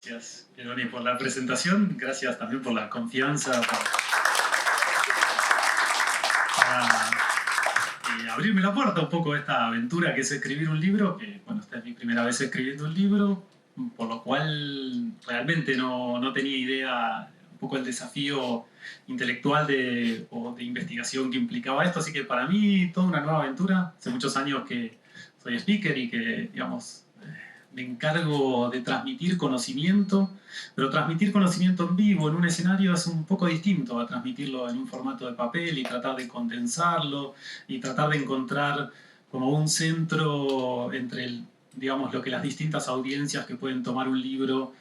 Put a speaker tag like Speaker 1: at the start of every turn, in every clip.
Speaker 1: Gracias, Jeroni, por la presentación. Gracias también por la confianza para abrirme la puerta un poco a esta aventura que es escribir un libro, que, bueno, esta es mi primera vez escribiendo un libro, por lo cual realmente no tenía idea, un poco el desafío intelectual o de investigación que implicaba esto, así que para mí toda una nueva aventura. Hace muchos años que soy speaker y que, digamos, me encargo de transmitir conocimiento, pero transmitir conocimiento en vivo, en un escenario, es un poco distinto a transmitirlo en un formato de papel y tratar de condensarlo y tratar de encontrar como un centro entre digamos, lo que las distintas audiencias que pueden tomar un libro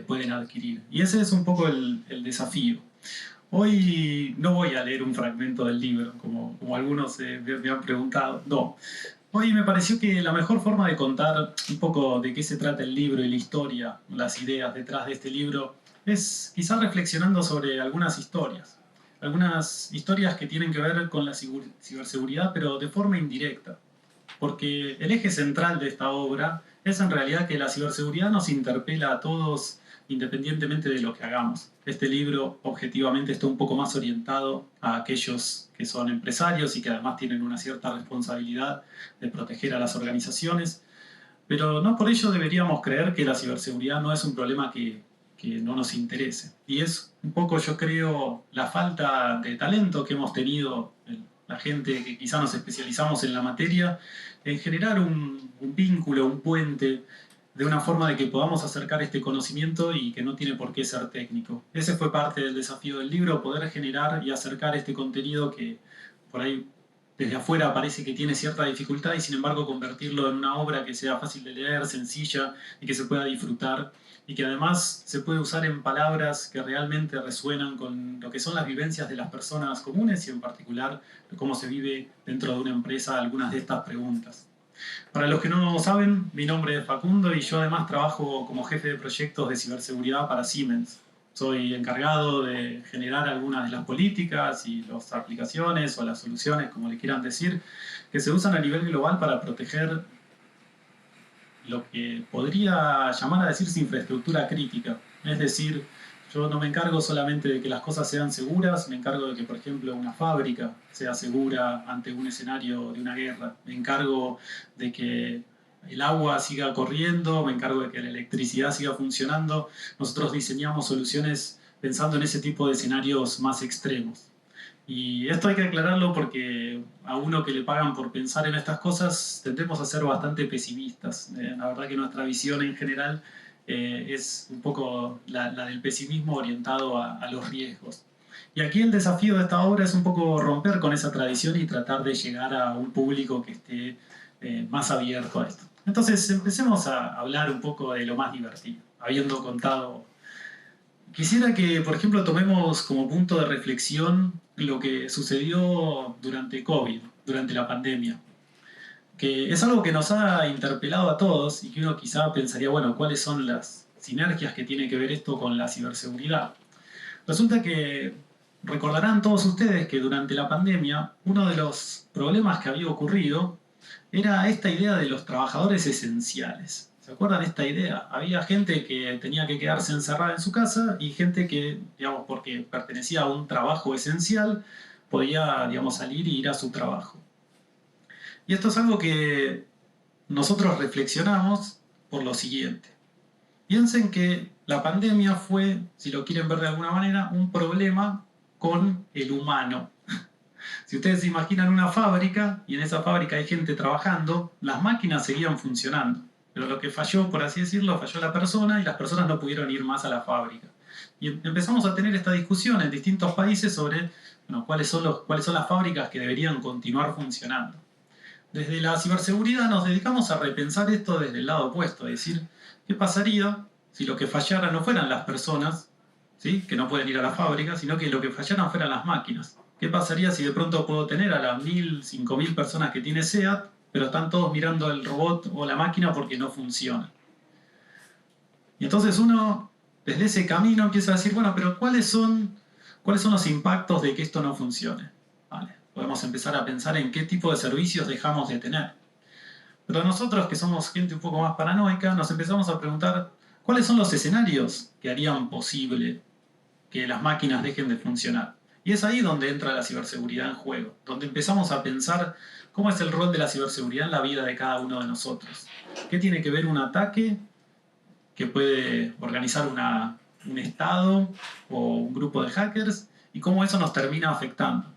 Speaker 1: pueden adquirir. Y ese es un poco el desafío. Hoy no voy a leer un fragmento del libro, como algunos me han preguntado. No. Hoy me pareció que la mejor forma de contar un poco de qué se trata el libro y la historia, las ideas detrás de este libro, es quizás reflexionando sobre algunas historias. Algunas historias que tienen que ver con la ciberseguridad, pero de forma indirecta. Porque el eje central de esta obra es en realidad que la ciberseguridad nos interpela a todos independientemente de lo que hagamos. Este libro objetivamente está un poco más orientado a aquellos que son empresarios y que además tienen una cierta responsabilidad de proteger a las organizaciones, pero no por ello deberíamos creer que la ciberseguridad no es un problema que no nos interese. Y es un poco, yo creo, la falta de talento que hemos tenido la gente que quizá nos especializamos en la materia, en generar un vínculo, un puente, de una forma de que podamos acercar este conocimiento y que no tiene por qué ser técnico. Ese fue parte del desafío del libro, poder generar y acercar este contenido que por ahí desde afuera parece que tiene cierta dificultad y sin embargo convertirlo en una obra que sea fácil de leer, sencilla y que se pueda disfrutar y que además se puede usar en palabras que realmente resuenan con lo que son las vivencias de las personas comunes y en particular cómo se vive dentro de una empresa algunas de estas preguntas. Para los que no saben, mi nombre es Facundo y yo además trabajo como jefe de proyectos de ciberseguridad para Siemens. Soy encargado de generar algunas de las políticas y las aplicaciones o las soluciones, como le quieran decir, que se usan a nivel global para proteger lo que podría llamar a decirse infraestructura crítica. Es decir, yo no me encargo solamente de que las cosas sean seguras, me encargo de que, por ejemplo, una fábrica sea segura ante un escenario de una guerra. Me encargo de que el agua siga corriendo, me encargo de que la electricidad siga funcionando. Nosotros diseñamos soluciones pensando en ese tipo de escenarios más extremos. Y esto hay que aclararlo porque a uno que le pagan por pensar en estas cosas tendemos a ser bastante pesimistas. La verdad que nuestra visión en general es un poco la del pesimismo orientado a los riesgos. Y aquí el desafío de esta obra es un poco romper con esa tradición y tratar de llegar a un público que esté más abierto a esto. Entonces empecemos a hablar un poco de lo más divertido, habiendo contado. Quisiera que, por ejemplo, tomemos como punto de reflexión lo que sucedió durante COVID, durante la pandemia, que es algo que nos ha interpelado a todos y que uno quizá pensaría, bueno, ¿cuáles son las sinergias que tiene que ver esto con la ciberseguridad? Resulta que recordarán todos ustedes que durante la pandemia uno de los problemas que había ocurrido era esta idea de los trabajadores esenciales. ¿Se acuerdan esta idea? Había gente que tenía que quedarse encerrada en su casa y gente que, digamos, porque pertenecía a un trabajo esencial, podía, digamos, salir y ir a su trabajo. Y esto es algo que nosotros reflexionamos por lo siguiente. Piensen que la pandemia fue, si lo quieren ver de alguna manera, un problema con el humano. Si ustedes se imaginan una fábrica y en esa fábrica hay gente trabajando, las máquinas seguían funcionando. Pero lo que falló, por así decirlo, falló la persona y las personas no pudieron ir más a la fábrica. Y empezamos a tener esta discusión en distintos países sobre bueno, cuáles son las fábricas que deberían continuar funcionando. Desde la ciberseguridad nos dedicamos a repensar esto desde el lado opuesto, es decir, ¿qué pasaría si lo que fallara no fueran las personas, ¿sí? Que no pueden ir a la fábrica, sino que lo que fallaran fueran las máquinas? ¿Qué pasaría si de pronto puedo tener a las 1000, 5000 personas que tiene SEAT, pero están todos mirando el robot o la máquina porque no funciona? Y entonces uno, desde ese camino, empieza a decir, bueno, pero ¿cuáles son los impactos de que esto no funcione? ¿Vale? Podemos empezar a pensar en qué tipo de servicios dejamos de tener. Pero nosotros, que somos gente un poco más paranoica, nos empezamos a preguntar, ¿Cuáles son los escenarios que harían posible que las máquinas dejen de funcionar? Y es ahí donde entra la ciberseguridad en juego, donde empezamos a pensar cómo es el rol de la ciberseguridad en la vida de cada uno de nosotros. ¿Qué tiene que ver un ataque que puede organizar un Estado o un grupo de hackers y cómo eso nos termina afectando?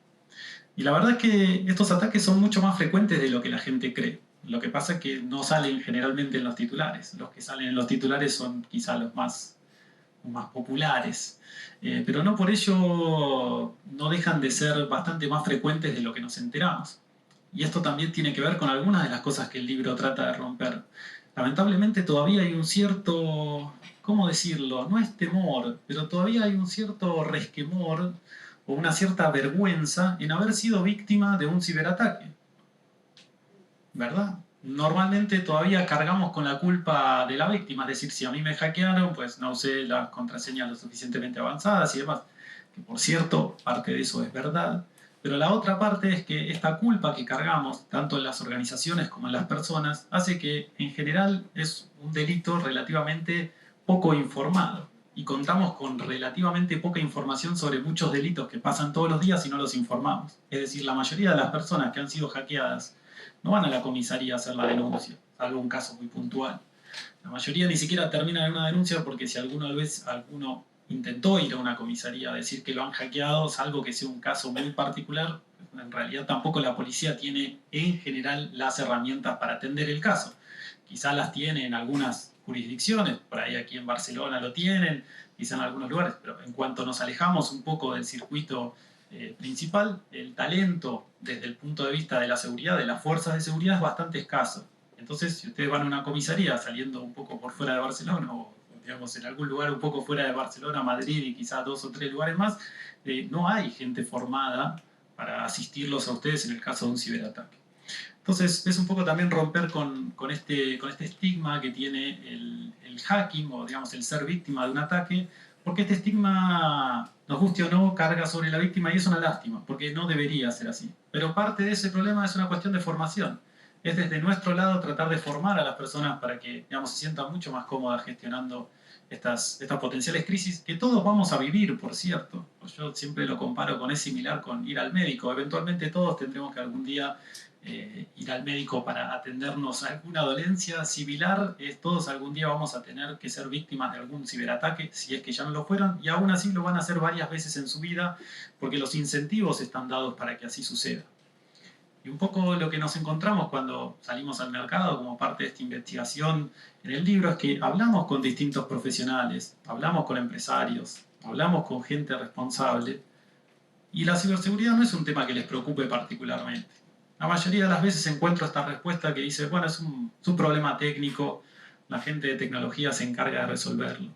Speaker 1: Y la verdad es que estos ataques son mucho más frecuentes de lo que la gente cree. Lo que pasa es que no salen generalmente en los titulares. Los que salen en los titulares son quizá los más populares. Pero no por ello no dejan de ser bastante más frecuentes de lo que nos enteramos. Y esto también tiene que ver con algunas de las cosas que el libro trata de romper. Lamentablemente todavía hay un cierto, ¿cómo decirlo? No es temor, pero todavía hay un cierto resquemor o una cierta vergüenza en haber sido víctima de un ciberataque. ¿Verdad? Normalmente todavía cargamos con la culpa de la víctima, es decir, si a mí me hackearon, pues no usé las contraseñas lo suficientemente avanzadas y demás. Que por cierto, parte de eso es verdad. Pero la otra parte es que esta culpa que cargamos, tanto en las organizaciones como en las personas, hace que en general es un delito relativamente poco informado. Y contamos con relativamente poca información sobre muchos delitos que pasan todos los días y no los informamos. Es decir, la mayoría de las personas que han sido hackeadas no van a la comisaría a hacer la denuncia, salvo un caso muy puntual. La mayoría ni siquiera termina en una denuncia porque si alguna vez alguno intentó ir a una comisaría a decir que lo han hackeado, salvo que sea un caso muy particular, en realidad tampoco la policía tiene en general las herramientas para atender el caso. Quizás las tiene en algunas jurisdicciones, por ahí aquí en Barcelona lo tienen, quizá en algunos lugares, pero en cuanto nos alejamos un poco del circuito principal, el talento desde el punto de vista de la seguridad, de las fuerzas de seguridad, es bastante escaso. Entonces, si ustedes van a una comisaría saliendo un poco por fuera de Barcelona o digamos en algún lugar un poco fuera de Barcelona, Madrid y quizás 2 o 3 lugares más, no hay gente formada para asistirlos a ustedes en el caso de un ciberataque. Entonces, es un poco también romper con este estigma que tiene el hacking o, digamos, el ser víctima de un ataque, porque este estigma, nos guste o no, carga sobre la víctima y es una lástima, porque no debería ser así. Pero parte de ese problema es una cuestión de formación. Es desde nuestro lado tratar de formar a las personas para que, digamos, se sientan mucho más cómodas gestionando estas potenciales crisis que todos vamos a vivir, por cierto. Yo siempre lo comparo con, es similar con ir al médico. Eventualmente todos tendremos que algún día ir al médico para atendernos a alguna dolencia similar. Todos algún día vamos a tener que ser víctimas de algún ciberataque, si es que ya no lo fueron, y aún así lo van a hacer varias veces en su vida, porque los incentivos están dados para que así suceda. Y un poco lo que nos encontramos cuando salimos al mercado como parte de esta investigación en el libro es que hablamos con distintos profesionales, hablamos con empresarios, hablamos con gente responsable, y la ciberseguridad no es un tema que les preocupe particularmente. La mayoría de las veces encuentro esta respuesta que dice, bueno, es un problema técnico, la gente de tecnología se encarga de resolverlo.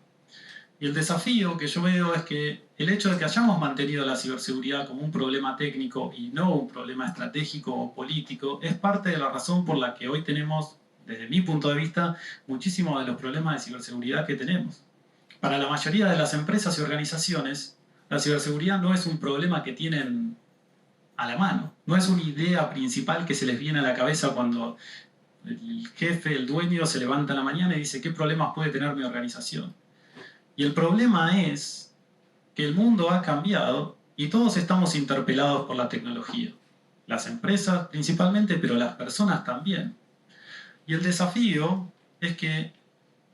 Speaker 1: Y el desafío que yo veo es que el hecho de que hayamos mantenido la ciberseguridad como un problema técnico y no un problema estratégico o político es parte de la razón por la que hoy tenemos, desde mi punto de vista, muchísimos de los problemas de ciberseguridad que tenemos. Para la mayoría de las empresas y organizaciones, la ciberseguridad no es un problema que tienen a la mano, no es una idea principal que se les viene a la cabeza cuando el jefe, el dueño se levanta a la mañana y dice ¿qué problemas puede tener mi organización? Y el problema es que el mundo ha cambiado y todos estamos interpelados por la tecnología. Las empresas principalmente, pero las personas también. Y el desafío es que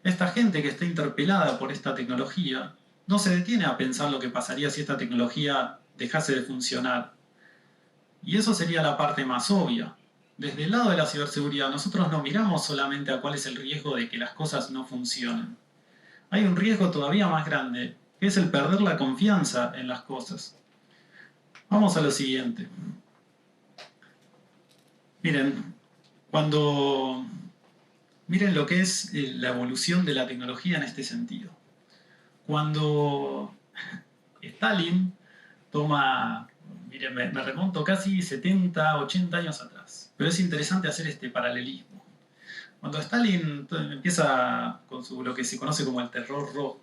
Speaker 1: esta gente que está interpelada por esta tecnología no se detiene a pensar lo que pasaría si esta tecnología dejase de funcionar. Y eso sería la parte más obvia. Desde el lado de la ciberseguridad, nosotros no miramos solamente a cuál es el riesgo de que las cosas no funcionen. Hay un riesgo todavía más grande, que es el perder la confianza en las cosas. Vamos a lo siguiente. Miren, miren lo que es la evolución de la tecnología en este sentido. Cuando Stalin toma, miren, me remonto casi 70, 80 años atrás, pero es interesante hacer este paralelismo. Cuando Stalin empieza con lo que se conoce como el terror rojo,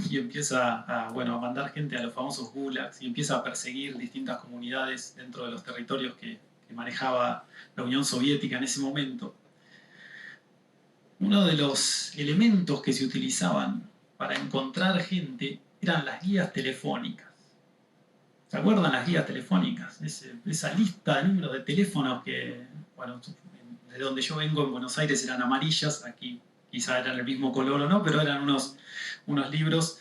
Speaker 1: y empieza a mandar gente a los famosos gulags y empieza a perseguir distintas comunidades dentro de los territorios que manejaba la Unión Soviética en ese momento, uno de los elementos que se utilizaban para encontrar gente eran las guías telefónicas. ¿Se acuerdan las guías telefónicas? Esa lista de números de teléfonos que, bueno, de donde yo vengo en Buenos Aires eran amarillas, aquí quizá eran el mismo color o no, pero eran unos libros.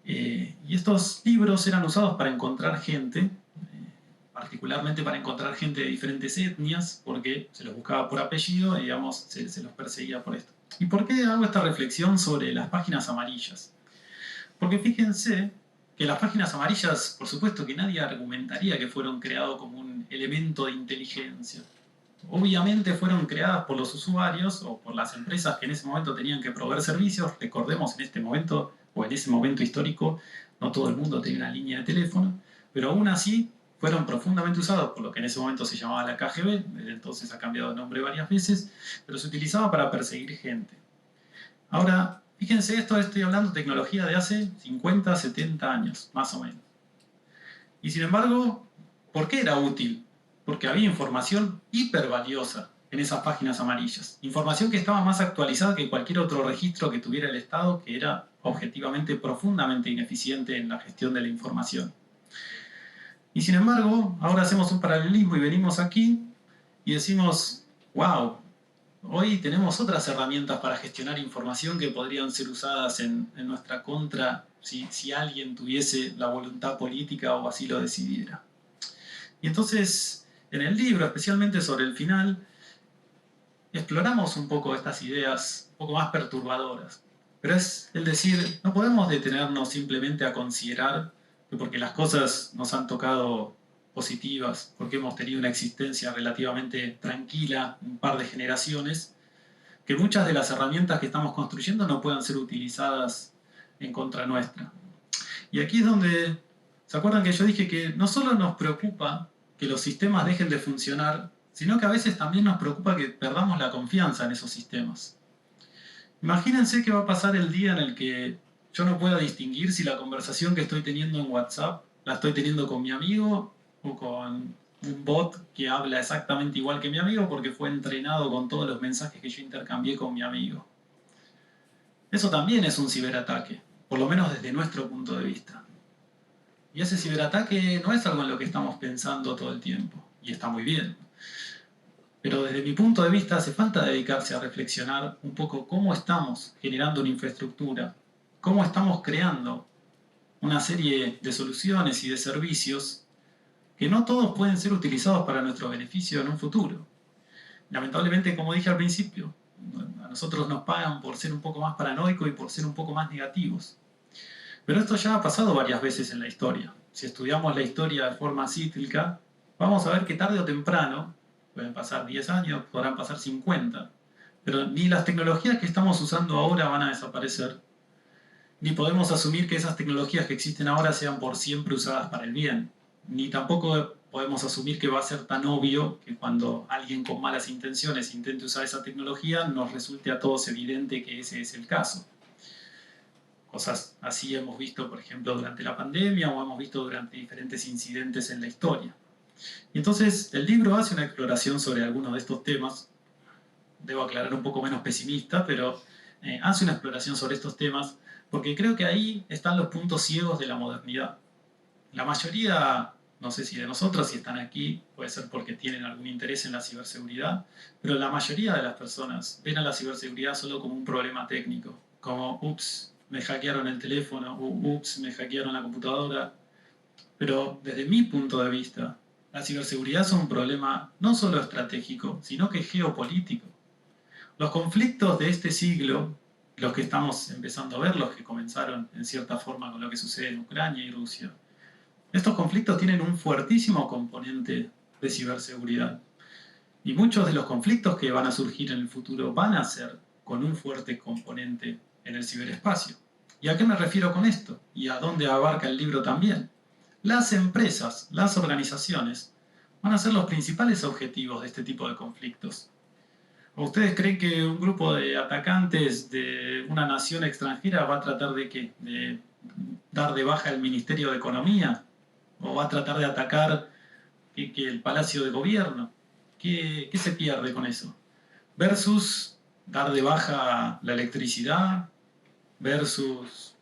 Speaker 1: Y estos libros eran usados para encontrar gente, particularmente para encontrar gente de diferentes etnias, porque se los buscaba por apellido y, digamos, se los perseguía por esto. ¿Y por qué hago esta reflexión sobre las páginas amarillas? Porque fíjense que las páginas amarillas, por supuesto que nadie argumentaría que fueron creados como un elemento de inteligencia. Obviamente fueron creadas por los usuarios o por las empresas que en ese momento tenían que proveer servicios. Recordemos, en este momento, o en ese momento histórico, no todo el mundo tenía una línea de teléfono, pero aún así fueron profundamente usados por lo que en ese momento se llamaba la KGB, desde entonces ha cambiado de nombre varias veces, pero se utilizaba para perseguir gente. Ahora, fíjense, estoy hablando de tecnología de hace 50, 70 años, más o menos. Y sin embargo, ¿por qué era útil? Porque había información hiper valiosa en esas páginas amarillas. Información que estaba más actualizada que cualquier otro registro que tuviera el Estado, que era objetivamente profundamente ineficiente en la gestión de la información. Y sin embargo, ahora hacemos un paralelismo y venimos aquí y decimos, wow, hoy tenemos otras herramientas para gestionar información que podrían ser usadas en nuestra contra si alguien tuviese la voluntad política o así lo decidiera. Y entonces, en el libro, especialmente sobre el final, exploramos un poco estas ideas un poco más perturbadoras. Pero es el decir, no podemos detenernos simplemente a considerar que porque las cosas nos han tocado positivas, porque hemos tenido una existencia relativamente tranquila, un par de generaciones, que muchas de las herramientas que estamos construyendo no puedan ser utilizadas en contra nuestra. Y aquí es donde, ¿se acuerdan que yo dije que no solo nos preocupa que los sistemas dejen de funcionar, sino que a veces también nos preocupa que perdamos la confianza en esos sistemas? Imagínense que va a pasar el día en el que yo no pueda distinguir si la conversación que estoy teniendo en WhatsApp la estoy teniendo con mi amigo o con un bot que habla exactamente igual que mi amigo porque fue entrenado con todos los mensajes que yo intercambié con mi amigo. Eso también es un ciberataque, por lo menos desde nuestro punto de vista. Y ese ciberataque no es algo en lo que estamos pensando todo el tiempo, y está muy bien. Pero desde mi punto de vista hace falta dedicarse a reflexionar un poco cómo estamos generando una infraestructura, cómo estamos creando una serie de soluciones y de servicios que no todos pueden ser utilizados para nuestro beneficio en un futuro. Lamentablemente, como dije al principio, a nosotros nos pagan por ser un poco más paranoicos y por ser un poco más negativos. Pero esto ya ha pasado varias veces en la historia. Si estudiamos la historia de forma cíclica, vamos a ver que tarde o temprano, pueden pasar 10 años, podrán pasar 50, pero ni las tecnologías que estamos usando ahora van a desaparecer, ni podemos asumir que esas tecnologías que existen ahora sean por siempre usadas para el bien, ni tampoco podemos asumir que va a ser tan obvio que cuando alguien con malas intenciones intente usar esa tecnología nos resulte a todos evidente que ese es el caso. Cosas así hemos visto, por ejemplo, durante la pandemia o hemos visto durante diferentes incidentes en la historia. Y entonces el libro hace una exploración sobre algunos de estos temas. Debo aclarar un poco menos pesimista, pero hace una exploración sobre estos temas porque creo que ahí están los puntos ciegos de la modernidad. La mayoría, no sé si de nosotros, si están aquí, puede ser porque tienen algún interés en la ciberseguridad, pero la mayoría de las personas ven a la ciberseguridad solo como un problema técnico, como, ups, me hackearon el teléfono, ups, me hackearon la computadora. Pero desde mi punto de vista, la ciberseguridad es un problema no solo estratégico, sino que geopolítico. Los conflictos de este siglo, los que estamos empezando a ver, los que comenzaron en cierta forma con lo que sucede en Ucrania y Rusia, estos conflictos tienen un fuertísimo componente de ciberseguridad. Y muchos de los conflictos que van a surgir en el futuro van a ser con un fuerte componente en el ciberespacio. ¿Y a qué me refiero con esto? ¿Y a dónde abarca el libro también? Las empresas, las organizaciones, van a ser los principales objetivos de este tipo de conflictos. ¿O ustedes creen que un grupo de atacantes de una nación extranjera va a tratar de qué? ¿De dar de baja el Ministerio de Economía? ¿O va a tratar de atacar que el Palacio de Gobierno? ¿Qué se pierde con eso? Versus dar de baja la electricidad versus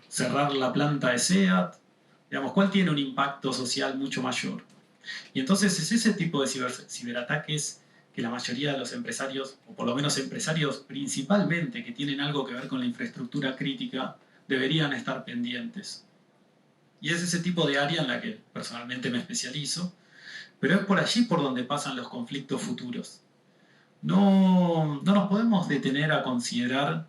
Speaker 1: cerrar la planta de SEAT. Digamos, ¿cuál tiene un impacto social mucho mayor? Y entonces es ese tipo de ciberataques que la mayoría de los empresarios, o por lo menos empresarios principalmente que tienen algo que ver con la infraestructura crítica, deberían estar pendientes. Y es ese tipo de área en la que personalmente me especializo, pero es por allí por donde pasan los conflictos futuros. No nos podemos detener a considerar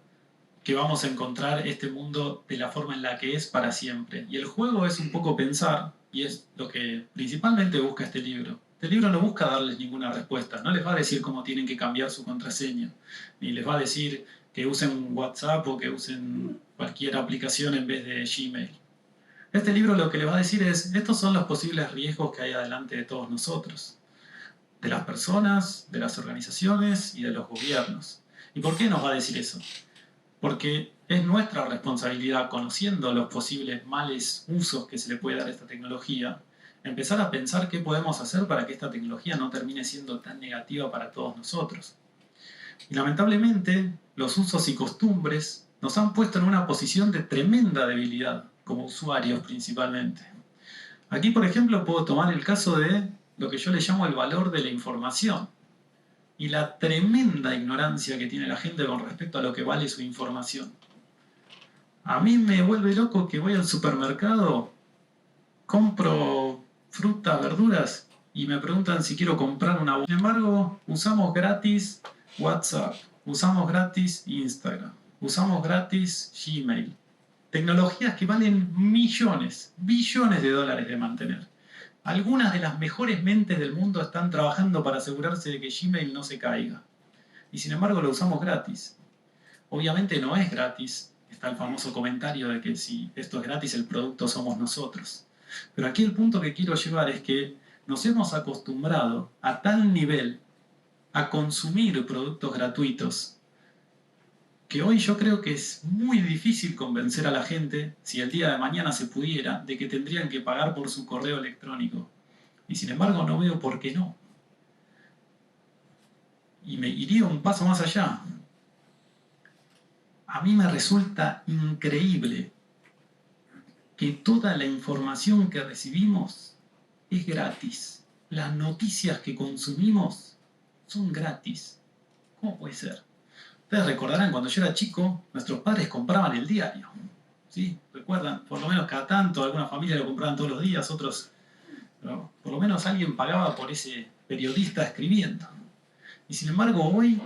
Speaker 1: que vamos a encontrar este mundo de la forma en la que es para siempre. Y el juego es un poco pensar, y es lo que principalmente busca este libro. Este libro no busca darles ninguna respuesta, no les va a decir cómo tienen que cambiar su contraseña, ni les va a decir que usen WhatsApp o que usen cualquier aplicación en vez de Gmail. Este libro lo que les va a decir es, estos son los posibles riesgos que hay adelante de todos nosotros, de las personas, de las organizaciones y de los gobiernos. ¿Y por qué nos va a decir eso? Porque es nuestra responsabilidad, conociendo los posibles males usos que se le puede dar a esta tecnología, empezar a pensar qué podemos hacer para que esta tecnología no termine siendo tan negativa para todos nosotros. Y lamentablemente, los usos y costumbres nos han puesto en una posición de tremenda debilidad, como usuarios principalmente. Aquí, por ejemplo, puedo tomar el caso de lo que yo le llamo el valor de la información y la tremenda ignorancia que tiene la gente con respecto a lo que vale su información. A mí me vuelve loco que voy al supermercado, compro frutas, verduras y me preguntan si quiero comprar una bolsa. Sin embargo, usamos gratis WhatsApp, usamos gratis Instagram, usamos gratis Gmail. Tecnologías que valen millones, billones de dólares de mantener. Algunas de las mejores mentes del mundo están trabajando para asegurarse de que Gmail no se caiga. Y sin embargo lo usamos gratis. Obviamente no es gratis. Está el famoso comentario de que si esto es gratis, el producto somos nosotros. Pero aquí el punto que quiero llevar es que nos hemos acostumbrado a tal nivel a consumir productos gratuitos que hoy yo creo que es muy difícil convencer a la gente, si el día de mañana se pudiera, de que tendrían que pagar por su correo electrónico. Y sin embargo no veo por qué no. Y me iría un paso más allá. A mí me resulta increíble que toda la información que recibimos es gratis. Las noticias que consumimos son gratis. ¿Cómo puede ser? Ustedes recordarán cuando yo era chico, nuestros padres compraban el diario. ¿Sí? ¿Recuerdan? Por lo menos cada tanto, algunas familias lo compraban todos los días, otros... Pero por lo menos alguien pagaba por ese periodista escribiendo. Y sin embargo, hoy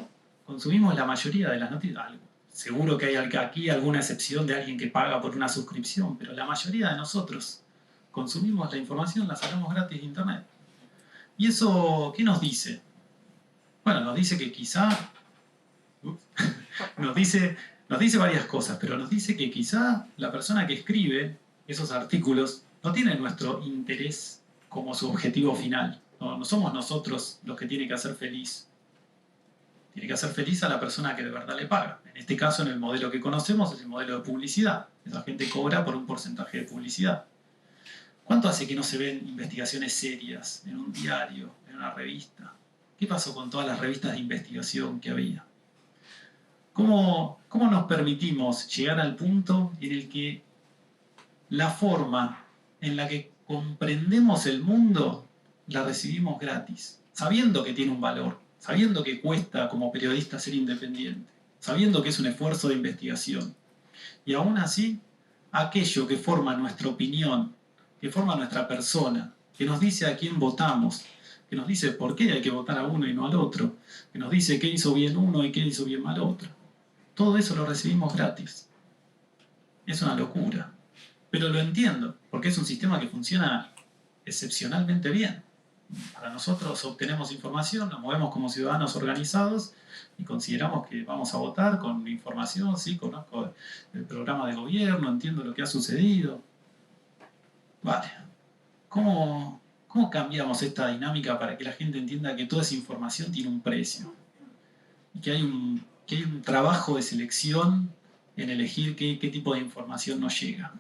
Speaker 1: consumimos la mayoría de las noticias. Seguro que hay aquí alguna excepción de alguien que paga por una suscripción, pero la mayoría de nosotros consumimos la información, la sacamos gratis de internet. ¿Y eso qué nos dice? Bueno, nos dice que quizá... nos dice varias cosas, pero nos dice que quizá la persona que escribe esos artículos no tiene nuestro interés como su objetivo final. No somos nosotros los que tiene que hacer feliz. Tiene que hacer feliz a la persona que de verdad le paga. En este caso, en el modelo que conocemos, es el modelo de publicidad. Esa gente cobra por un porcentaje de publicidad. ¿Cuánto hace que no se ven investigaciones serias en un diario, en una revista? ¿Qué pasó con todas las revistas de investigación que había? ¿Cómo nos permitimos llegar al punto en el que la forma en la que comprendemos el mundo la recibimos gratis, sabiendo que tiene un valor, sabiendo que cuesta como periodista ser independiente, sabiendo que es un esfuerzo de investigación? Y aún así, aquello que forma nuestra opinión, que forma nuestra persona, que nos dice a quién votamos, que nos dice por qué hay que votar a uno y no al otro, que nos dice qué hizo bien uno y qué hizo bien mal otro, todo eso lo recibimos gratis. Es una locura. Pero lo entiendo, porque es un sistema que funciona excepcionalmente bien. Para nosotros obtenemos información, nos movemos como ciudadanos organizados y consideramos que vamos a votar con información, sí, conozco el programa de gobierno, entiendo lo que ha sucedido. Vale. ¿Cómo cambiamos esta dinámica para que la gente entienda que toda esa información tiene un precio? Y que hay un trabajo de selección en elegir qué tipo de información nos llega.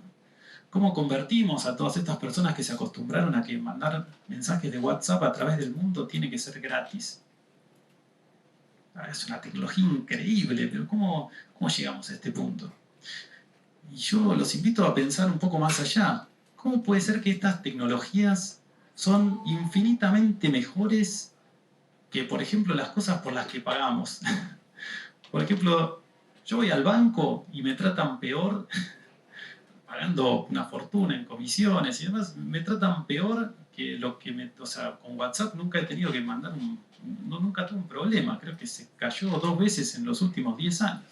Speaker 1: ¿Cómo convertimos a todas estas personas que se acostumbraron a que mandar mensajes de WhatsApp a través del mundo tiene que ser gratis? Es una tecnología increíble, pero ¿cómo llegamos a este punto? Y yo los invito a pensar un poco más allá. ¿Cómo puede ser que estas tecnologías son infinitamente mejores que, por ejemplo, las cosas por las que pagamos? Por ejemplo, yo voy al banco y me tratan peor, pagando una fortuna en comisiones y demás, me tratan peor que lo que o sea, con WhatsApp nunca he tenido que mandar nunca tuve un problema, creo que se cayó 2 veces en los últimos 10 años.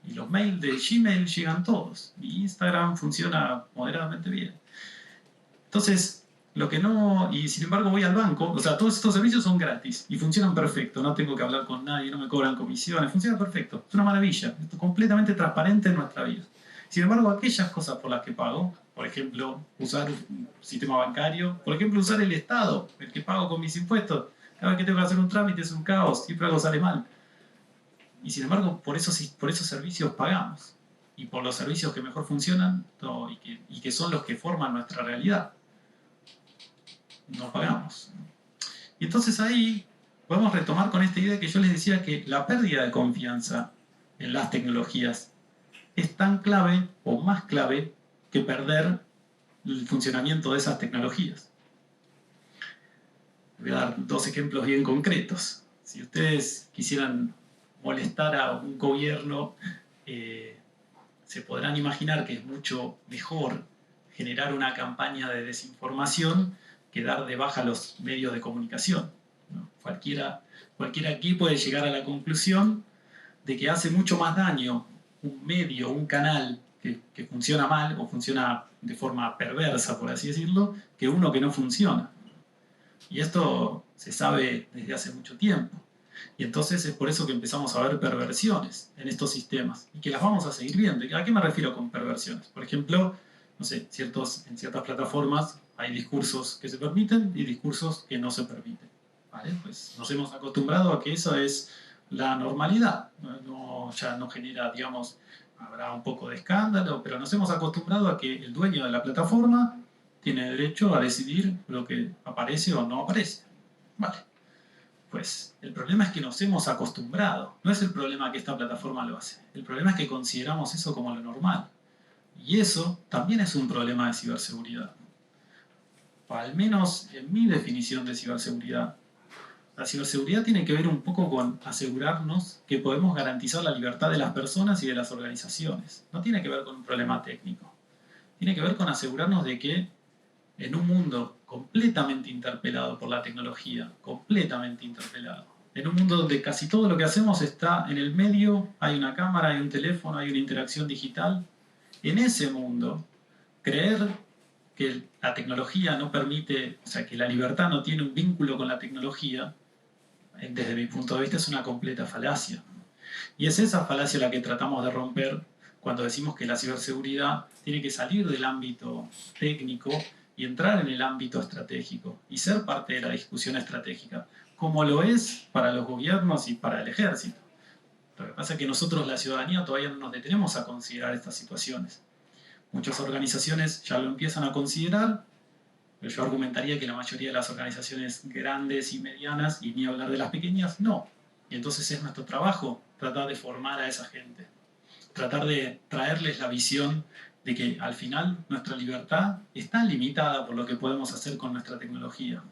Speaker 1: Y los mails de Gmail llegan todos. Y Instagram funciona moderadamente bien. Entonces, lo que no... Y sin embargo voy al banco, o sea, todos estos servicios son gratis y funcionan perfecto. No tengo que hablar con nadie, no me cobran comisiones, funciona perfecto. Es una maravilla. Esto es completamente transparente en nuestra vida. Sin embargo, aquellas cosas por las que pago, por ejemplo, usar un sistema bancario, por ejemplo, usar el Estado, el que pago con mis impuestos, cada vez que tengo que hacer un trámite es un caos, siempre algo sale mal. Y sin embargo, por esos servicios pagamos. Y por los servicios que mejor funcionan y que son los que forman nuestra realidad, no pagamos. Y entonces ahí podemos retomar con esta idea que yo les decía que la pérdida de confianza en las tecnologías es tan clave o más clave que perder el funcionamiento de esas tecnologías. Voy a dar 2 ejemplos bien concretos. Si ustedes quisieran molestar a un gobierno, se podrán imaginar que es mucho mejor generar una campaña de desinformación que dar de baja los medios de comunicación, ¿no? Cualquiera aquí puede llegar a la conclusión de que hace mucho más daño un medio, un canal que funciona mal o funciona de forma perversa, por así decirlo, que uno que no funciona. Y esto se sabe desde hace mucho tiempo. Y entonces es por eso que empezamos a ver perversiones en estos sistemas y que las vamos a seguir viendo. ¿A qué me refiero con perversiones? Por ejemplo, no sé, en ciertas plataformas hay discursos que se permiten y discursos que no se permiten. ¿Vale? Pues nos hemos acostumbrado a que eso es la normalidad. Ya no genera, digamos, habrá un poco de escándalo, pero nos hemos acostumbrado a que el dueño de la plataforma tiene derecho a decidir lo que aparece o no aparece. Vale. Pues el problema es que nos hemos acostumbrado. No es el problema que esta plataforma lo hace. El problema es que consideramos eso como lo normal. Y eso también es un problema de ciberseguridad. O al menos en mi definición de ciberseguridad. La ciberseguridad tiene que ver un poco con asegurarnos que podemos garantizar la libertad de las personas y de las organizaciones. No tiene que ver con un problema técnico. Tiene que ver con asegurarnos de que en un mundo completamente interpelado por la tecnología, completamente interpelado, en un mundo donde casi todo lo que hacemos está en el medio, hay una cámara, hay un teléfono, hay una interacción digital, en ese mundo, creer que la tecnología no permite, o sea, que la libertad no tiene un vínculo con la tecnología, desde mi punto de vista es una completa falacia. Y es esa falacia la que tratamos de romper cuando decimos que la ciberseguridad tiene que salir del ámbito técnico y entrar en el ámbito estratégico y ser parte de la discusión estratégica, como lo es para los gobiernos y para el ejército. Lo que pasa es que nosotros, la ciudadanía, todavía no nos detenemos a considerar estas situaciones. Muchas organizaciones ya lo empiezan a considerar, pero yo argumentaría que la mayoría de las organizaciones grandes y medianas, y ni hablar de las pequeñas, no. Y entonces es nuestro trabajo tratar de formar a esa gente, tratar de traerles la visión de que al final nuestra libertad está limitada por lo que podemos hacer con nuestra tecnología.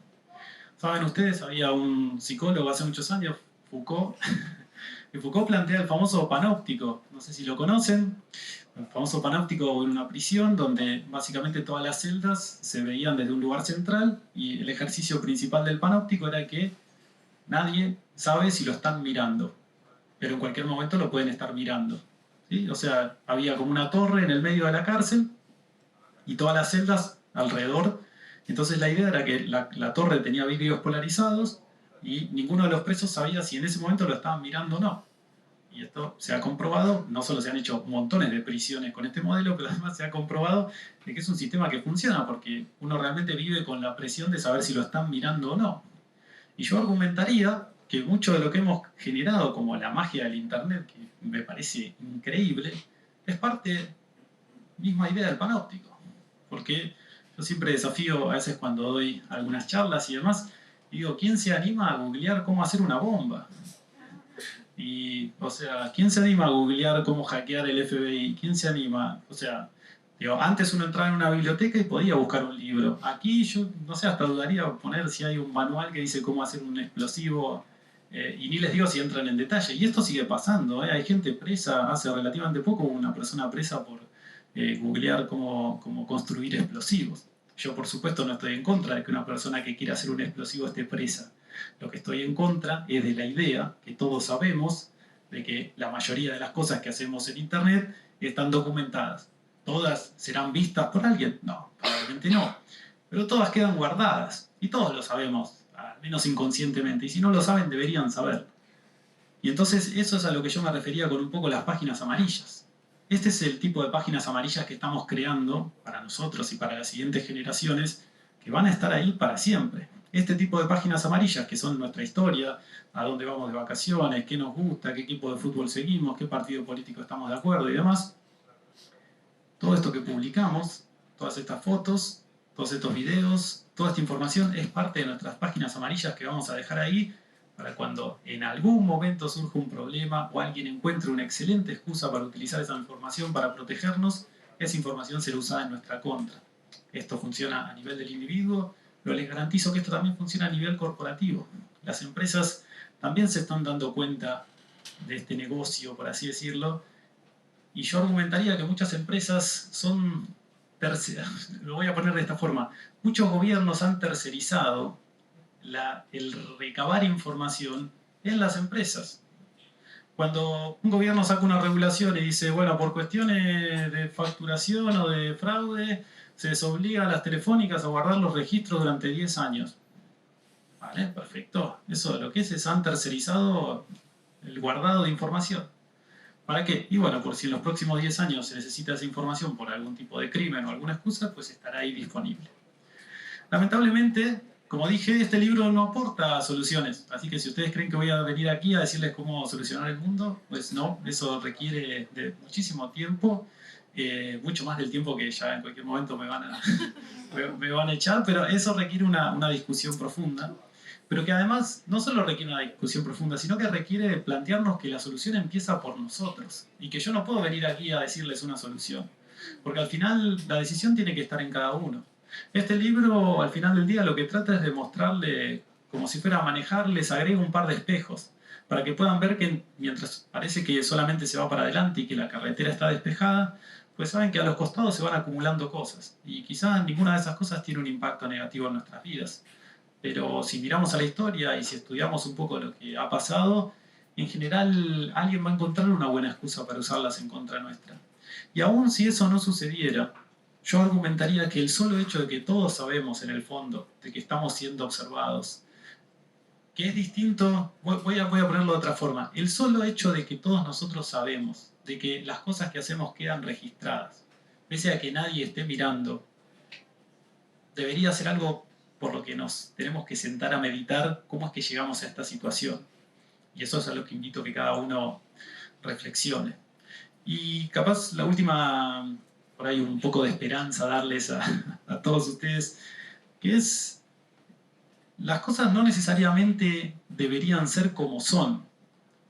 Speaker 1: Saben ustedes, había un psicólogo hace muchos años, Foucault, que Foucault plantea el famoso panóptico, no sé si lo conocen, el famoso panóptico en una prisión donde básicamente todas las celdas se veían desde un lugar central y el ejercicio principal del panóptico era que nadie sabe si lo están mirando, pero en cualquier momento lo pueden estar mirando. ¿Sí? O sea, había como una torre en el medio de la cárcel y todas las celdas alrededor. Entonces la idea era que la torre tenía vidrios polarizados y ninguno de los presos sabía si en ese momento lo estaban mirando o no. Y esto se ha comprobado, no solo se han hecho montones de prisiones con este modelo, pero además se ha comprobado de que es un sistema que funciona porque uno realmente vive con la presión de saber si lo están mirando o no. Y yo argumentaría que mucho de lo que hemos generado como la magia del Internet, que me parece increíble, es parte misma idea del panóptico. Porque yo siempre desafío, a veces cuando doy algunas charlas y demás, digo, ¿quién se anima a googlear cómo hacer una bomba? Y, o sea, ¿quién se anima a googlear cómo hackear el FBI? ¿Quién se anima? O sea, digo, antes uno entraba en una biblioteca y podía buscar un libro. Aquí yo, no sé, hasta dudaría poner si hay un manual que dice cómo hacer un explosivo. Y ni les digo si entran en detalle. Y esto sigue pasando, ¿eh? Hay gente presa, hace relativamente poco una persona presa por googlear cómo construir explosivos. Yo, por supuesto, no estoy en contra de que una persona que quiera hacer un explosivo esté presa. Lo que estoy en contra es de la idea que todos sabemos de que la mayoría de las cosas que hacemos en Internet están documentadas. ¿Todas serán vistas por alguien? No, probablemente no. Pero todas quedan guardadas y todos lo sabemos, al menos inconscientemente. Y si no lo saben, deberían saber. Y entonces eso es a lo que yo me refería con un poco las páginas amarillas. Este es el tipo de páginas amarillas que estamos creando para nosotros y para las siguientes generaciones que van a estar ahí para siempre. Este tipo de páginas amarillas que son nuestra historia, a dónde vamos de vacaciones, qué nos gusta, qué equipo de fútbol seguimos, qué partido político estamos de acuerdo y demás. Todo esto que publicamos, todas estas fotos, todos estos videos, toda esta información es parte de nuestras páginas amarillas que vamos a dejar ahí para cuando en algún momento surja un problema o alguien encuentre una excelente excusa para utilizar esa información para protegernos, esa información será usada en nuestra contra. Esto funciona a nivel del individuo, pero les garantizo que esto también funciona a nivel corporativo. Las empresas también se están dando cuenta de este negocio, por así decirlo, y yo argumentaría que muchas empresas son, lo voy a poner de esta forma, muchos gobiernos han tercerizado el recabar información en las empresas. Cuando un gobierno saca una regulación y dice, bueno, por cuestiones de facturación o de fraude, se les obliga a las telefónicas a guardar los registros durante 10 años. Vale, perfecto. Eso lo que es han tercerizado el guardado de información. ¿Para qué? Y bueno, por si en los próximos 10 años se necesita esa información por algún tipo de crimen o alguna excusa, pues estará ahí disponible. Lamentablemente, como dije, este libro no aporta soluciones, así que si ustedes creen que voy a venir aquí a decirles cómo solucionar el mundo, pues no, eso requiere de muchísimo tiempo, mucho más del tiempo que ya en cualquier momento me van a echar, pero eso requiere una discusión profunda, pero que además no solo requiere una discusión profunda, sino que requiere plantearnos que la solución empieza por nosotros y que yo no puedo venir aquí a decirles una solución, porque al final la decisión tiene que estar en cada uno. Este libro, al final del día, lo que trata es de mostrarle, como si fuera a manejar, les agrega un par de espejos, para que puedan ver que mientras parece que solamente se va para adelante y que la carretera está despejada, pues saben que a los costados se van acumulando cosas. Y quizás ninguna de esas cosas tiene un impacto negativo en nuestras vidas. Pero si miramos a la historia y si estudiamos un poco lo que ha pasado, en general alguien va a encontrar una buena excusa para usarlas en contra nuestra. Y aún si eso no sucediera, yo argumentaría que el solo hecho de que todos sabemos en el fondo de que estamos siendo observados, que es distinto, voy a ponerlo de otra forma, el solo hecho de que todos nosotros sabemos, de que las cosas que hacemos quedan registradas, pese a que nadie esté mirando, debería ser algo por lo que nos tenemos que sentar a meditar cómo es que llegamos a esta situación. Y eso es a lo que invito a que cada uno reflexione. Y capaz la última, por ahí un poco de esperanza darles a todos ustedes, que es, las cosas no necesariamente deberían ser como son.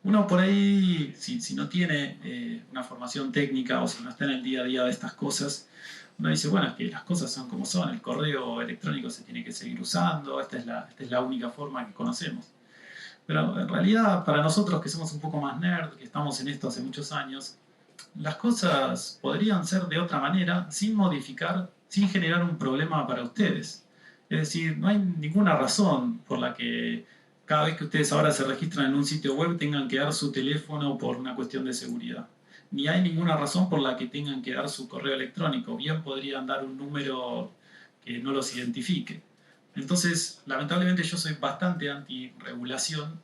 Speaker 1: Uno por ahí, si no tiene una formación técnica o si no está en el día a día de estas cosas, uno dice, bueno, es que las cosas son como son, el correo electrónico se tiene que seguir usando, esta es la única forma que conocemos. Pero en realidad, para nosotros que somos un poco más nerd, que estamos en esto hace muchos años, las cosas podrían ser de otra manera, sin modificar, sin generar un problema para ustedes. Es decir, no hay ninguna razón por la que cada vez que ustedes ahora se registran en un sitio web tengan que dar su teléfono por una cuestión de seguridad. Ni hay ninguna razón por la que tengan que dar su correo electrónico. Bien podrían dar un número que no los identifique. Entonces, lamentablemente yo soy bastante anti-regulación.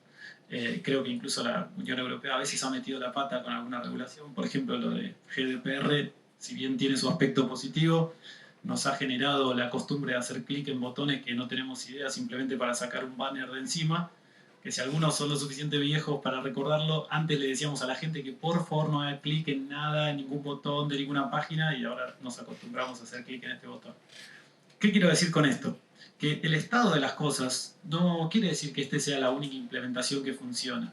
Speaker 1: Creo que incluso la Unión Europea a veces ha metido la pata con alguna regulación. Por ejemplo, lo de GDPR, si bien tiene su aspecto positivo, nos ha generado la costumbre de hacer clic en botones que no tenemos idea simplemente para sacar un banner de encima, que si algunos son lo suficiente viejos para recordarlo, antes le decíamos a la gente que por favor no haga clic en nada, en ningún botón de ninguna página, y ahora nos acostumbramos a hacer clic en este botón. ¿Qué quiero decir con esto? Que el estado de las cosas no quiere decir que este sea la única implementación que funciona.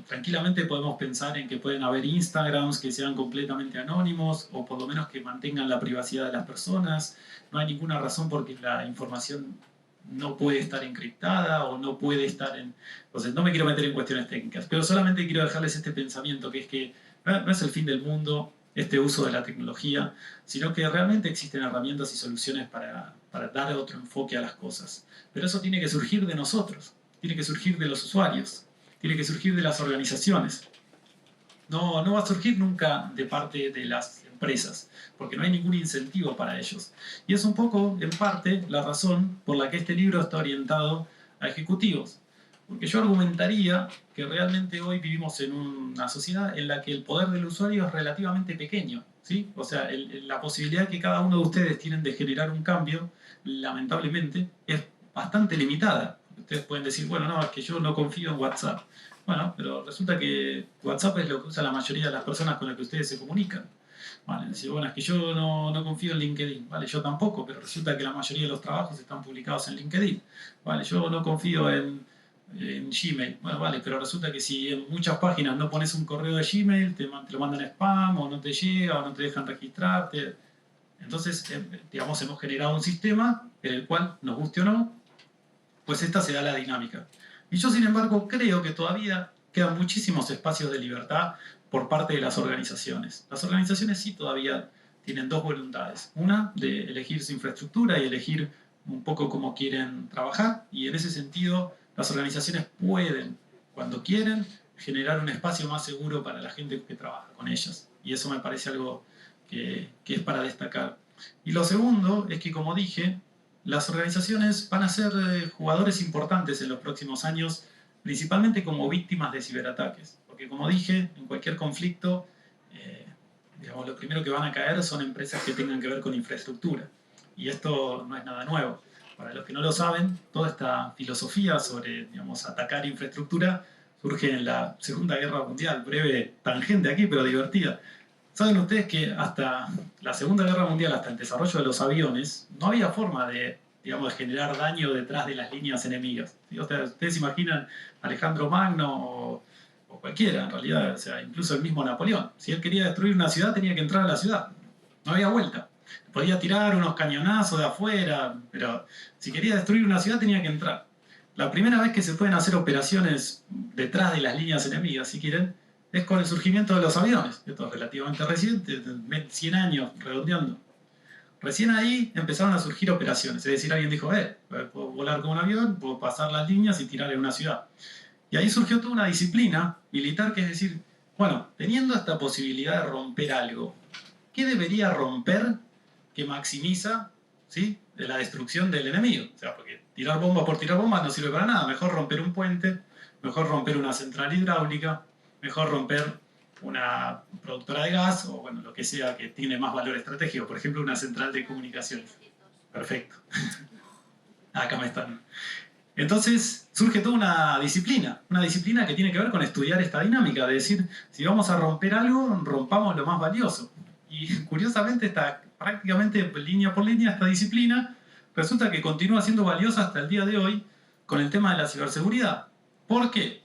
Speaker 1: Tranquilamente podemos pensar en que pueden haber Instagrams que sean completamente anónimos o por lo menos que mantengan la privacidad de las personas. No hay ninguna razón por que la información no puede estar encriptada o no puede estar en... Entonces, no me quiero meter en cuestiones técnicas, pero solamente quiero dejarles este pensamiento, que es que no es el fin del mundo este uso de la tecnología, sino que realmente existen herramientas y soluciones para dar otro enfoque a las cosas. Pero eso tiene que surgir de nosotros, tiene que surgir de los usuarios, tiene que surgir de las organizaciones. No va a surgir nunca de parte de las empresas, porque no hay ningún incentivo para ellos. Y es un poco, en parte, la razón por la que este libro está orientado a ejecutivos. Porque yo argumentaría que realmente hoy vivimos en una sociedad en la que el poder del usuario es relativamente pequeño, ¿sí? O sea, la posibilidad que cada uno de ustedes tienen de generar un cambio, lamentablemente, es bastante limitada. Ustedes pueden decir, bueno, no, es que yo no confío en WhatsApp. Bueno, pero resulta que WhatsApp es lo que usa la mayoría de las personas con las que ustedes se comunican. Vale, decir, bueno, es que yo no confío en LinkedIn. Vale, yo tampoco, pero resulta que la mayoría de los trabajos están publicados en LinkedIn. Vale, yo no confío en Gmail. Bueno, vale, pero resulta que si en muchas páginas no pones un correo de Gmail, te lo mandan spam, o no te llega, o no te dejan registrarte. Entonces, digamos, hemos generado un sistema en el cual, nos guste o no, pues esta será la dinámica. Y yo, sin embargo, creo que todavía quedan muchísimos espacios de libertad por parte de las organizaciones. Las organizaciones sí todavía tienen dos voluntades. Una, de elegir su infraestructura y elegir un poco cómo quieren trabajar. Y en ese sentido, las organizaciones pueden, cuando quieren, generar un espacio más seguro para la gente que trabaja con ellas. Y eso me parece algo que es para destacar. Y lo segundo es que, como dije, las organizaciones van a ser jugadores importantes en los próximos años, principalmente como víctimas de ciberataques. Porque como dije, en cualquier conflicto, digamos, lo primero que van a caer son empresas que tengan que ver con infraestructura. Y esto no es nada nuevo. Para los que no lo saben, toda esta filosofía sobre, digamos, atacar infraestructura surge en la Segunda Guerra Mundial. Breve tangente aquí, pero divertida. ¿Saben ustedes que hasta la Segunda Guerra Mundial, hasta el desarrollo de los aviones, no había forma de, digamos, de generar daño detrás de las líneas enemigas? ¿Sí? O sea, ustedes imaginan Alejandro Magno o cualquiera, en realidad, o sea, incluso el mismo Napoleón. Si él quería destruir una ciudad, tenía que entrar a la ciudad. No había vuelta. Podía tirar unos cañonazos de afuera, pero si quería destruir una ciudad, tenía que entrar. La primera vez que se pueden hacer operaciones detrás de las líneas enemigas, si quieren, es con el surgimiento de los aviones. Esto es relativamente reciente, 100 años redondeando. Recién ahí empezaron a surgir operaciones. Es decir, alguien dijo, puedo volar con un avión, puedo pasar las líneas y tirar en una ciudad. Y ahí surgió toda una disciplina militar, que es decir, bueno, teniendo esta posibilidad de romper algo, ¿qué debería romper que maximiza, ¿sí?, de la destrucción del enemigo? O sea, porque tirar bombas por tirar bombas no sirve para nada. Mejor romper un puente, mejor romper una central hidráulica, mejor romper una productora de gas o, bueno, lo que sea que tiene más valor estratégico. Por ejemplo, una central de comunicaciones. Perfecto. Acá me están. Entonces surge toda una disciplina que tiene que ver con estudiar esta dinámica, de decir, si vamos a romper algo, rompamos lo más valioso. Y curiosamente, prácticamente línea por línea, esta disciplina resulta que continúa siendo valiosa hasta el día de hoy con el tema de la ciberseguridad. ¿Por qué?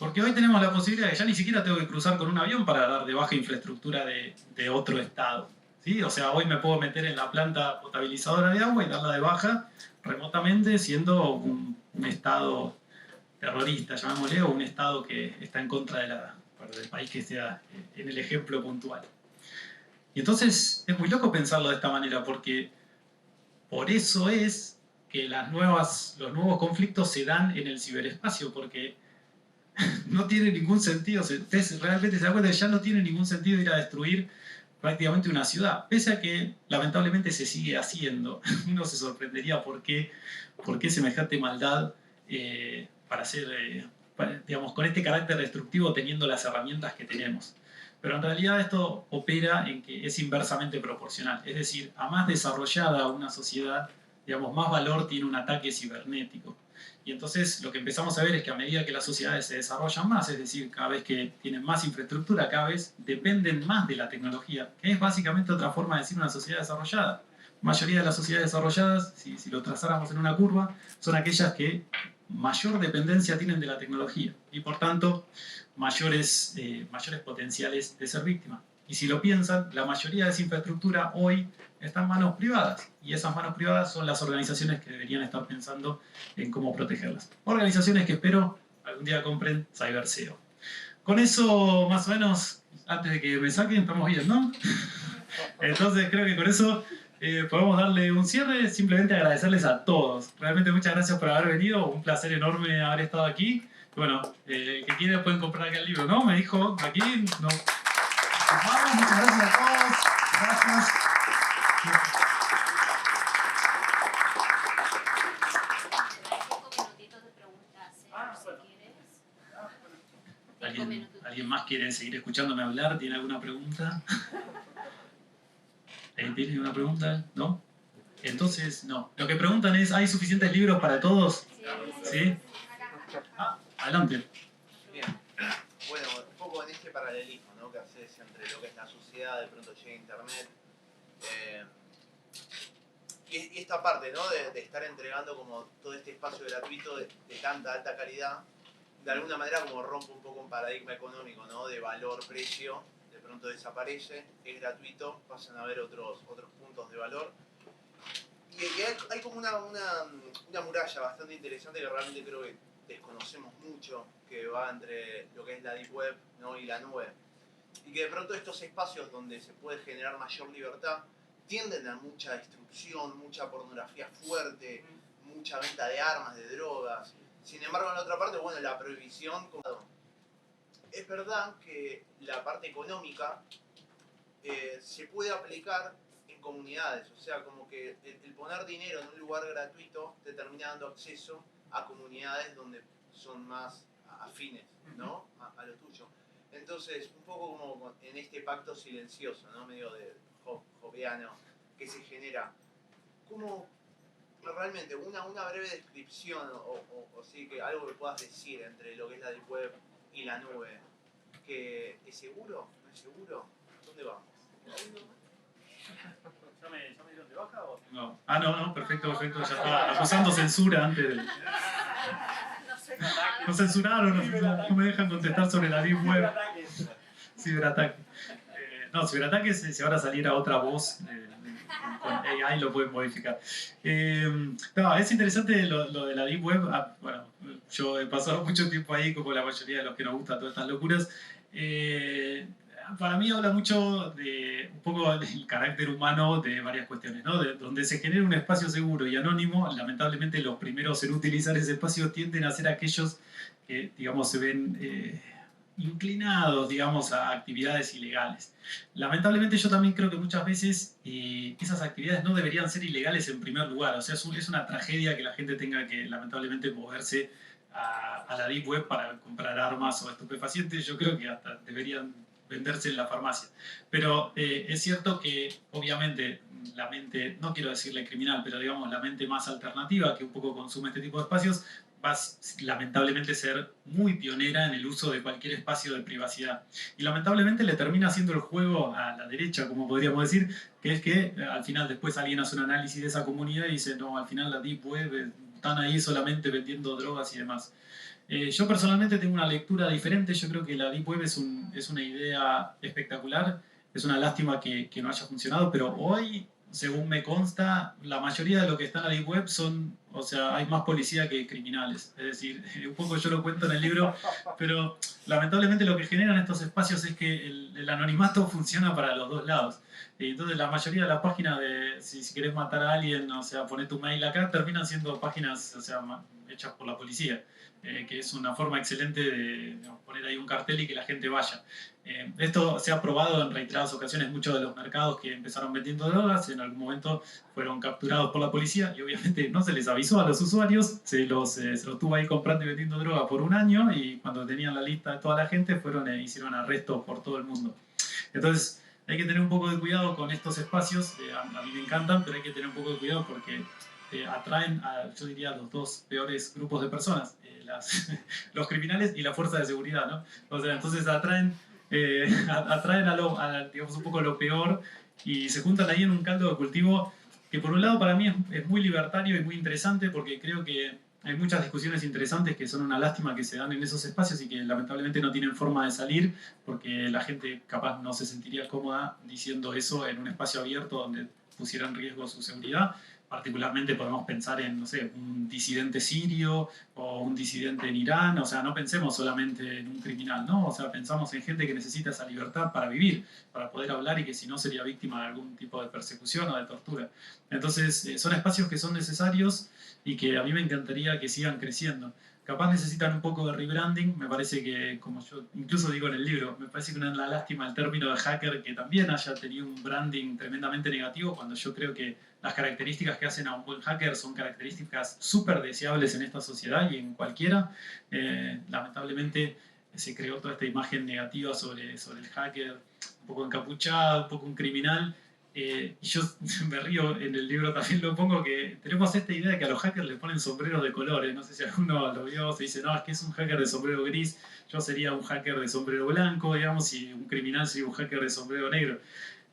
Speaker 1: Porque hoy tenemos la posibilidad de que ya ni siquiera tengo que cruzar con un avión para dar de baja infraestructura de otro estado. ¿Sí? O sea, hoy me puedo meter en la planta potabilizadora de agua y darla de baja remotamente, siendo un estado terrorista, llamémosle, o un estado que está en contra del país que sea en el ejemplo puntual. Y entonces es muy loco pensarlo de esta manera, porque por eso es que los nuevos conflictos se dan en el ciberespacio, porque no tiene ningún sentido, ustedes realmente se dan cuenta que ya no tiene ningún sentido ir a destruir prácticamente una ciudad, pese a que lamentablemente se sigue haciendo. Uno se sorprendería por qué semejante maldad para hacer, digamos, con este carácter destructivo teniendo las herramientas que tenemos. Pero en realidad esto opera en que es inversamente proporcional, es decir, a más desarrollada una sociedad, digamos, más valor tiene un ataque cibernético. Y entonces lo que empezamos a ver es que a medida que las sociedades se desarrollan más, es decir, cada vez que tienen más infraestructura, cada vez dependen más de la tecnología, que es básicamente otra forma de decir una sociedad desarrollada. La mayoría de las sociedades desarrolladas, si lo trazáramos en una curva, son aquellas que mayor dependencia tienen de la tecnología y por tanto mayores potenciales de ser víctimas. Y si lo piensan, la mayoría de esa infraestructura hoy está en manos privadas y esas manos privadas son las organizaciones que deberían estar pensando en cómo protegerlas. Organizaciones que espero algún día compren CyberSeo. Con eso, más o menos, antes de que me saquen, estamos bien, ¿no? Entonces creo que con eso podemos darle un cierre, simplemente agradecerles a todos. Realmente muchas gracias por haber venido, un placer enorme haber estado aquí. Bueno, que quieren pueden comprar acá el libro, ¿no? Me dijo aquí, no. Vamos, muchas gracias a todos. Gracias. ¿Alguien más quiere seguir escuchándome hablar? ¿Tiene alguna pregunta? ¿Tiene una pregunta? ¿No? Entonces, no. Lo que preguntan es, ¿hay suficientes libros para todos? ¿Sí? Adelante.
Speaker 2: Bien. Bueno, un poco en este paralelismo, ¿no?, que haces entre lo que es la sociedad, de pronto llega Internet, y esta parte, ¿no?, de estar entregando como todo este espacio gratuito de tanta alta calidad, de alguna manera como rompe un poco un paradigma económico, ¿no?, de valor-precio, de pronto desaparece, es gratuito, pasan a haber otros puntos de valor. Y hay como una muralla bastante interesante que realmente creo que desconocemos mucho, que va entre lo que es la Deep Web, ¿no?, y la nube. Y que de pronto estos espacios donde se puede generar mayor libertad tienden a mucha destrucción, mucha pornografía fuerte, mucha venta de armas, de drogas. Sin embargo, en la otra parte, bueno, la prohibición. Es verdad que la parte económica se puede aplicar en comunidades, o sea, como que el poner dinero en un lugar gratuito te termina dando acceso a comunidades donde son más afines, ¿no?, a lo tuyo. Entonces, un poco como en este pacto silencioso, ¿no?, medio de hobbiano, que se genera. ¿Cómo realmente una breve descripción o sí, que algo que puedas decir entre lo que es la Deep Web y la nube? ¿Que es seguro? ¿No es seguro? ¿Dónde vamos?
Speaker 1: ¿Ya me dieron de baja o...? No. No, perfecto, ya estaba acusando censura antes de... Nos censuraron, no me dejan contestar sobre la Deep Web. Ciberataque. No, ciberataque se van a salir a otra voz. Con AI lo pueden modificar. No, es interesante lo de la Deep Web. Bueno, yo he pasado mucho tiempo ahí, como la mayoría de los que nos gustan todas estas locuras. Para mí habla mucho de un poco del carácter humano de varias cuestiones, ¿no? Donde se genera un espacio seguro y anónimo, lamentablemente los primeros en utilizar ese espacio tienden a ser aquellos que, digamos, se ven inclinados, digamos, a actividades ilegales. Lamentablemente yo también creo que muchas veces esas actividades no deberían ser ilegales en primer lugar. O sea, es una tragedia que la gente tenga que, lamentablemente, moverse a la Deep Web para comprar armas o estupefacientes. Yo creo que hasta deberían venderse en la farmacia. Pero es cierto que, obviamente, la mente, no quiero decirle criminal, pero digamos la mente más alternativa que un poco consume este tipo de espacios, va a lamentablemente ser muy pionera en el uso de cualquier espacio de privacidad. Y lamentablemente le termina haciendo el juego a la derecha, como podríamos decir, que es que al final después alguien hace un análisis de esa comunidad y dice, no, al final la Deep Web están ahí solamente vendiendo drogas y demás. Yo personalmente tengo una lectura diferente. Yo creo que la Deep Web es una idea espectacular. Es una lástima que no haya funcionado, pero hoy, según me consta, la mayoría de lo que está en la Deep Web son, o sea, hay más policía que criminales. Es decir, un poco yo lo cuento en el libro, pero lamentablemente lo que generan estos espacios es que el anonimato funciona para los dos lados. Y entonces la mayoría de las páginas de, si querés matar a alguien, o sea, poner tu mail acá, terminan siendo páginas, o sea, hechas por la policía. Que es una forma excelente de poner ahí un cartel y que la gente vaya. Esto se ha probado en reiteradas ocasiones. Muchos de los mercados que empezaron vendiendo drogas en algún momento fueron capturados por la policía y obviamente no se les avisó a los usuarios, se los tuvo ahí comprando y vendiendo droga por un año y cuando tenían la lista de toda la gente fueron hicieron arrestos por todo el mundo. Entonces hay que tener un poco de cuidado con estos espacios. A mí me encantan, pero hay que tener un poco de cuidado porque atraen a, yo diría, los dos peores grupos de personas, los criminales y la fuerza de seguridad, ¿no? O sea, entonces atraen digamos, un poco lo peor y se juntan ahí en un caldo de cultivo que por un lado para mí es muy libertario y muy interesante porque creo que hay muchas discusiones interesantes que son una lástima que se dan en esos espacios y que lamentablemente no tienen forma de salir porque la gente capaz no se sentiría cómoda diciendo eso en un espacio abierto donde pusiera en riesgo su seguridad. Particularmente podemos pensar en, no sé, un disidente sirio o un disidente en Irán. O sea, no pensemos solamente en un criminal, ¿no? O sea, pensamos en gente que necesita esa libertad para vivir, para poder hablar y que si no sería víctima de algún tipo de persecución o de tortura. Entonces, son espacios que son necesarios y que a mí me encantaría que sigan creciendo. Capaz necesitan un poco de rebranding, me parece que, como yo incluso digo en el libro, me parece que una lástima el término de hacker que también haya tenido un branding tremendamente negativo, cuando yo creo que las características que hacen a un buen hacker son características súper deseables en esta sociedad y en cualquiera. Lamentablemente se creó toda esta imagen negativa sobre el hacker, un poco encapuchado, un poco un criminal. Y yo me río, en el libro también lo pongo, que tenemos esta idea de que a los hackers les ponen sombreros de colores. No sé si alguno lo vio, se dice, no, es que es un hacker de sombrero gris, yo sería un hacker de sombrero blanco, digamos, y un criminal sería un hacker de sombrero negro.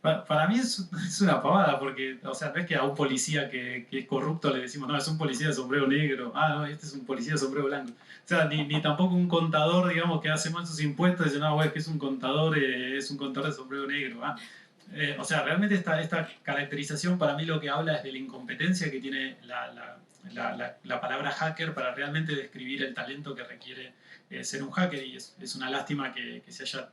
Speaker 1: Para mí es una pavada, porque, o sea, no es que a un policía que es corrupto le decimos, no, es un policía de sombrero negro, ah, no, este es un policía de sombrero blanco. O sea, ni tampoco un contador, digamos, que hace mal sus impuestos, dice, no, güey, es que es un contador de sombrero negro. Ah. O sea, realmente esta caracterización para mí lo que habla es de la incompetencia que tiene la palabra hacker para realmente describir el talento que requiere ser un hacker, y es una lástima que se haya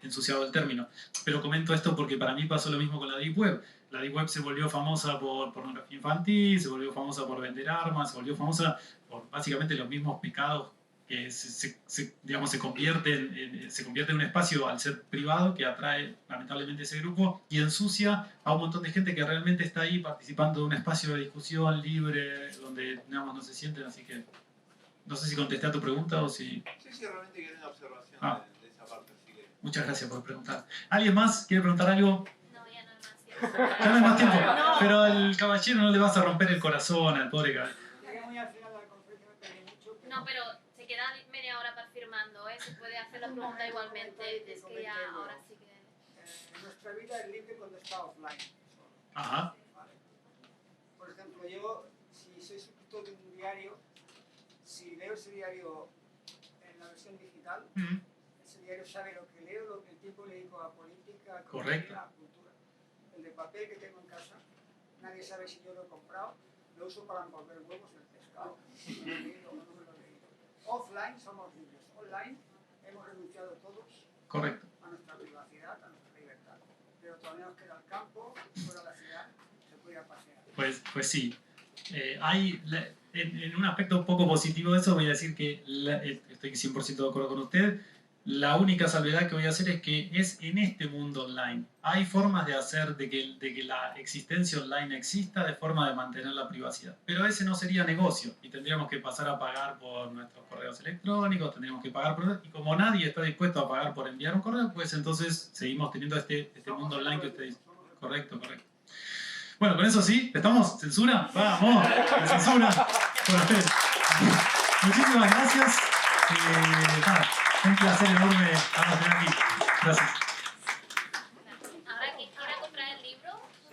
Speaker 1: ensuciado el término. Pero comento esto porque para mí pasó lo mismo con la Deep Web. La Deep Web se volvió famosa por pornografía infantil, se volvió famosa por vender armas, se volvió famosa por básicamente los mismos pecados que digamos, se convierte en un espacio al ser privado que atrae lamentablemente ese grupo y ensucia a un montón de gente que realmente está ahí participando de un espacio de discusión libre donde, digamos, no se sienten. Así que no sé si contesté a tu pregunta o si...
Speaker 2: Sí, realmente quería una observación de esa parte. Así que...
Speaker 1: Muchas gracias por preguntar. ¿Alguien más quiere preguntar algo?
Speaker 3: No, ya no hay más tiempo.
Speaker 1: Ya no hay más tiempo. No. Pero al caballero no le vas a romper el corazón, al pobre caballero.
Speaker 3: No, pero se queda media hora para firmando, ¿eh? Se puede hacer la pregunta igualmente. Es que ya ahora sí que...
Speaker 4: nuestra vida es libre cuando está offline.
Speaker 1: Ajá.
Speaker 4: ¿Vale? Por ejemplo, yo, si soy suscriptor de un diario, si leo ese diario en la versión digital, ese diario sabe lo que leo, el tiempo que le dedico a política, a cultura. El de papel que tengo en casa, nadie sabe si yo lo he comprado, lo uso para envolver huevos en el pescado. No lo he leído o no me lo he leído. Offline somos libres, online hemos renunciado todos a nuestra privacidad, a nuestra libertad. Pero todavía nos queda el campo, fuera de la ciudad, se puede ir a pasear.
Speaker 1: Pues sí. Hay, en un aspecto un poco positivo de eso, voy a decir que estoy 100% de acuerdo con usted. La única salvedad que voy a hacer es que es en este mundo online. Hay formas de hacer de que la existencia online exista de forma de mantener la privacidad. Pero ese no sería negocio y tendríamos que pasar a pagar por nuestros correos electrónicos, tendríamos que pagar por... Y como nadie está dispuesto a pagar por enviar un correo, pues entonces seguimos teniendo este mundo online que usted dice. Correcto. Bueno, con eso sí, ¿estamos? ¿Censura? ¡Vamos! ¡La censura! Muchísimas gracias. Un placer enorme estar aquí. Gracias.